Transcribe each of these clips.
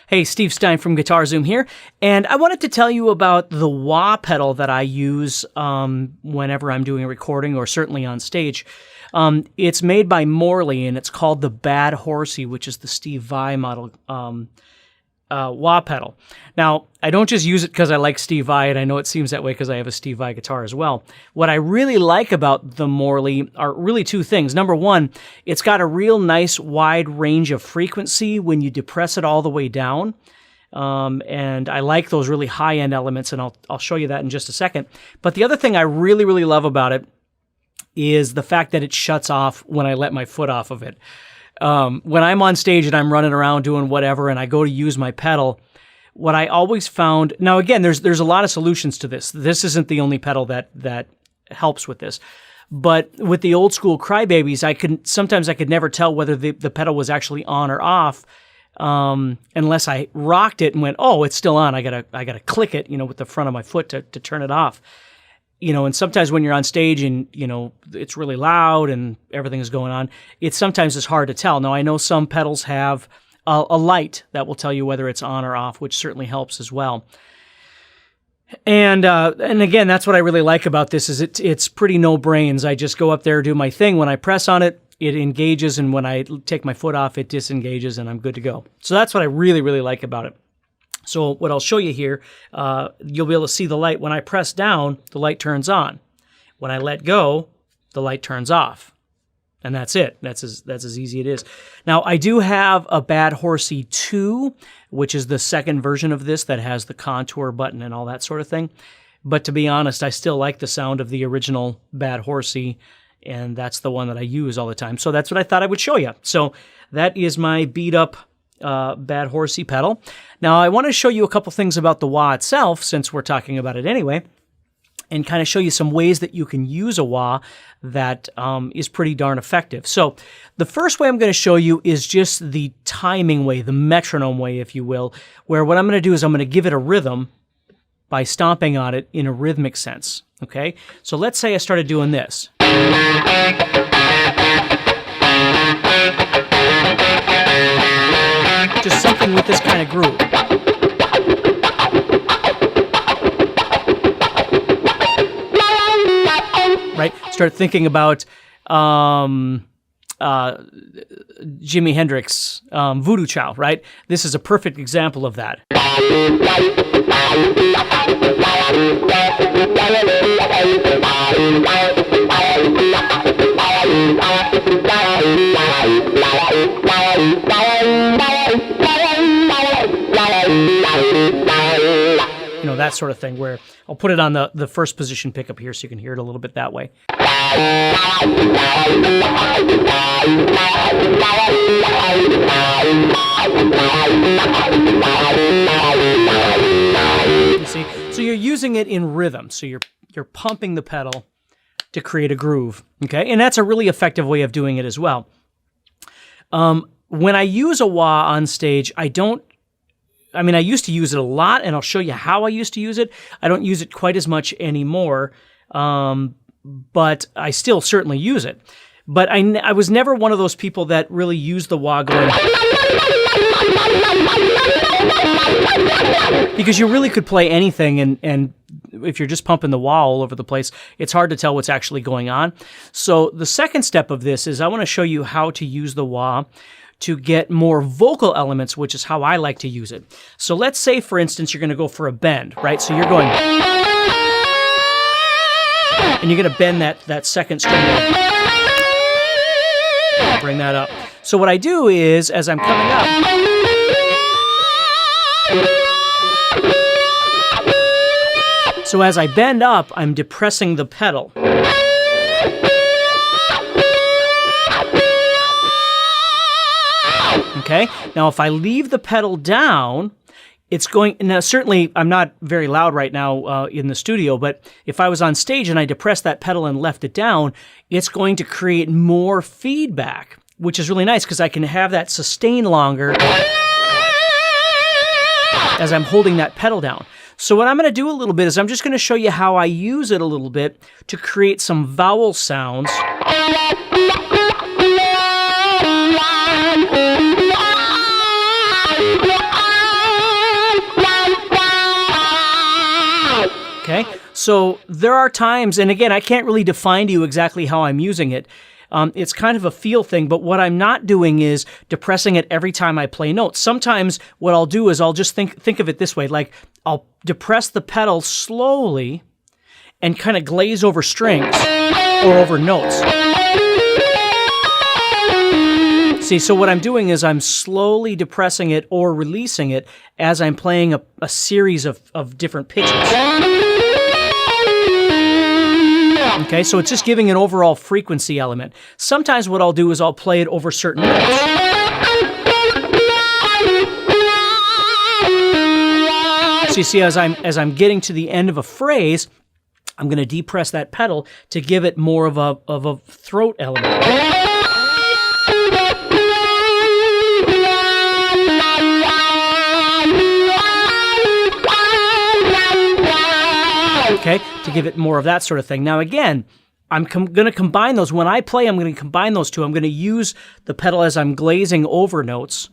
Hey, Steve Stine from Guitar Zoom here, and I wanted to tell you about the wah pedal that I use whenever I'm doing a recording or certainly on stage. It's made by Morley, and it's called the Bad Horsey, which is the Steve Vai model wah pedal. Now, I don't just use it because I like Steve Vai, and I know it seems that way because I have a Steve Vai guitar as well. What I really like about the Morley are really two things. Number one, it's got a real nice wide range of frequency when you depress it all the way down. And I like those really high-end elements, and I'll show you that in just a second. But the other thing I really, really love about it is the fact that it shuts off when I let my foot off of it. When I'm on stage and I'm running around doing whatever and I go to use my pedal, what I always found... Now, again, there's a lot of solutions to this. This isn't the only pedal that helps with this. But with the old school Crybabies, sometimes I could never tell whether the pedal was actually on or off unless I rocked it and went, oh, it's still on. I gotta click it, with the front of my foot to turn it off. And sometimes when you're on stage and, it's really loud and everything is going on, sometimes it's hard to tell. Now, I know some pedals have a light that will tell you whether it's on or off, which certainly helps as well. And again, that's what I really like about this is it's pretty no brains. I just go up there, do my thing. When I press on it, it engages, and when I take my foot off, it disengages, and I'm good to go. So that's what I really, really like about it. So what I'll show you here, you'll be able to see the light. When I press down, the light turns on. When I let go, the light turns off. And that's it. That's as easy it is. Now, I do have a Bad Horsey 2, which is the second version of this that has the contour button and all that sort of thing. But to be honest, I still like the sound of the original Bad Horsey, and that's the one that I use all the time. So that's what I thought I would show you. So that is my beat-up Bad Horsey pedal. Now, I want to show you a couple things about the wah itself, since we're talking about it anyway, and kind of show you some ways that you can use a wah that is pretty darn effective. So the first way I'm going to show you is just the timing way, the metronome way, if you will, where what I'm going to do is I'm going to give it a rhythm by stomping on it in a rhythmic sense. Okay? So let's say I started doing this. Just something with this kind of groove. Right? Start thinking about Jimi Hendrix, Voodoo Child, right? This is a perfect example of that. That sort of thing, where I'll put it on the first position pickup here so you can hear it a little bit that way. You see? So you're using it in rhythm. So you're pumping the pedal to create a groove. Okay? And that's a really effective way of doing it as well. When I use a wah on stage, I used to use it a lot, and I'll show you how I used to use it. I don't use it quite as much anymore, but I still certainly use it. But I was never one of those people that really used the wah going... Because you really could play anything, and if you're just pumping the wah all over the place, it's hard to tell what's actually going on. So the second step of this is I want to show you how to use the wah to get more vocal elements, which is how I like to use it. So let's say, for instance, you're going to go for a bend, right? So you're going... And you're going to bend that second string there. Bring that up. So what I do is, as I'm coming up... So as I bend up, I'm depressing the pedal. Okay? Now, if I leave the pedal down, it's going... Now, certainly, I'm not very loud right now in the studio, but if I was on stage and I depressed that pedal and left it down, it's going to create more feedback, which is really nice because I can have that sustain longer as I'm holding that pedal down. So what I'm going to do a little bit is I'm just going to show you how I use it a little bit to create some vowel sounds. So there are times, and again, I can't really define to you exactly how I'm using it. It's kind of a feel thing, but what I'm not doing is depressing it every time I play notes. Sometimes what I'll do is I'll just think of it this way, like I'll depress the pedal slowly and kind of glaze over strings or over notes. See, so what I'm doing is I'm slowly depressing it or releasing it as I'm playing a series of different pitches. Okay, so it's just giving an overall frequency element. Sometimes what I'll do is I'll play it over certain notes. So you see, as I'm getting to the end of a phrase, I'm going to depress that pedal to give it more of a throat element. Okay, to give it more of that sort of thing. Now again, I'm going to combine those. When I play, I'm going to combine those two. I'm going to use the pedal as I'm glazing over notes,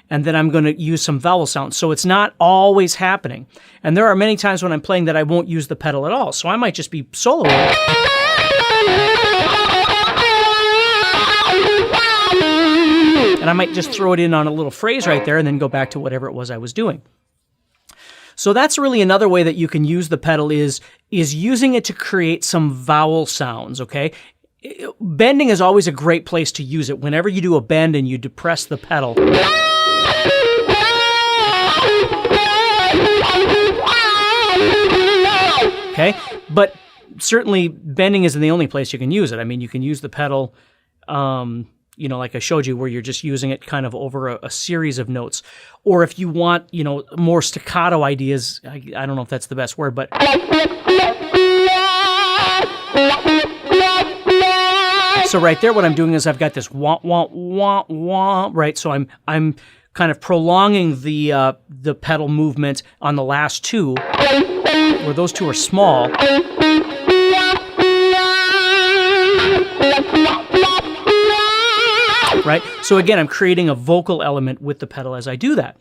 and then I'm going to use some vowel sounds. So it's not always happening. And there are many times when I'm playing that I won't use the pedal at all. So I might just be soloing. And I might just throw it in on a little phrase right there and then go back to whatever it was I was doing. So that's really another way that you can use the pedal is using it to create some vowel sounds, okay? Bending is always a great place to use it. Whenever you do a bend and you depress the pedal. Okay? But certainly bending isn't the only place you can use it. I mean, you can use the pedal, like I showed you, where you're just using it kind of over a series of notes. Or if you want, more staccato ideas, I don't know if that's the best word, but... So right there, what I'm doing is I've got this wah, wah, wah, wah, right? So I'm kind of prolonging the pedal movement on the last two, where those two are small. Right? So again, I'm creating a vocal element with the pedal as I do that.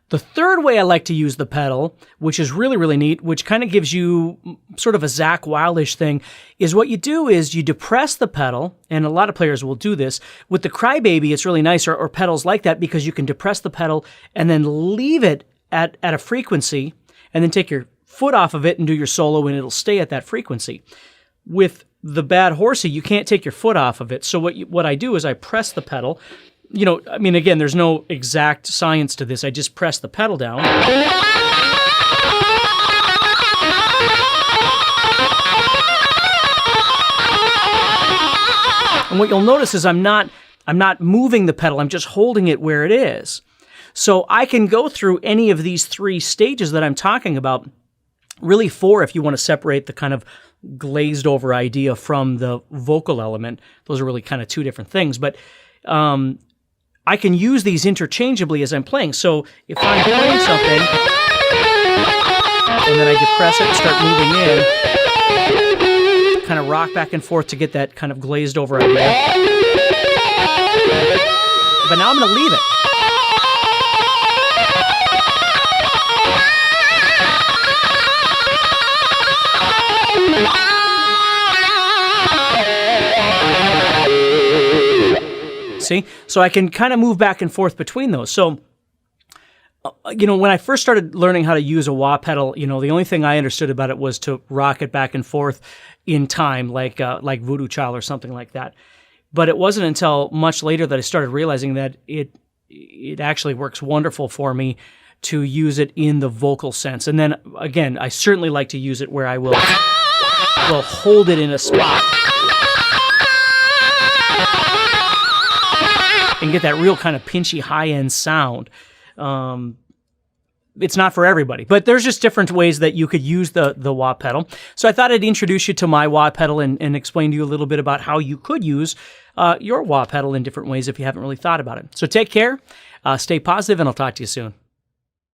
The third way I like to use the pedal, which is really, really neat, which kind of gives you sort of a Zakk Wylde-ish thing, is what you do is you depress the pedal, and a lot of players will do this. With the Crybaby, it's really nice, or pedals like that, because you can depress the pedal and then leave it at a frequency, and then take your foot off of it and do your solo, and it'll stay at that frequency. With the Bad Horsey, you can't take your foot off of it. So what I do is I press the pedal. I mean, again, there's no exact science to this. I just press the pedal down. And what you'll notice is I'm not moving the pedal. I'm just holding it where it is. So I can go through any of these three stages that I'm talking about. Really four if you want to separate the kind of glazed over idea from the vocal element. Those are really kind of two different things. But I can use these interchangeably as I'm playing. So if I'm playing something and then I depress it and start moving in, kind of rock back and forth to get that kind of glazed over idea. But now I'm going to leave it. See? So I can kind of move back and forth between those. So, when I first started learning how to use a wah pedal, the only thing I understood about it was to rock it back and forth in time, like Voodoo Child or something like that. But it wasn't until much later that I started realizing that it actually works wonderful for me to use it in the vocal sense. And then, again, I certainly like to use it where I will hold it in a spot and get that real kind of pinchy high-end sound. It's not for everybody, but there's just different ways that you could use the wah pedal. So I thought I'd introduce you to my wah pedal and explain to you a little bit about how you could use your wah pedal in different ways if you haven't really thought about it. So take care, stay positive, and I'll talk to you soon.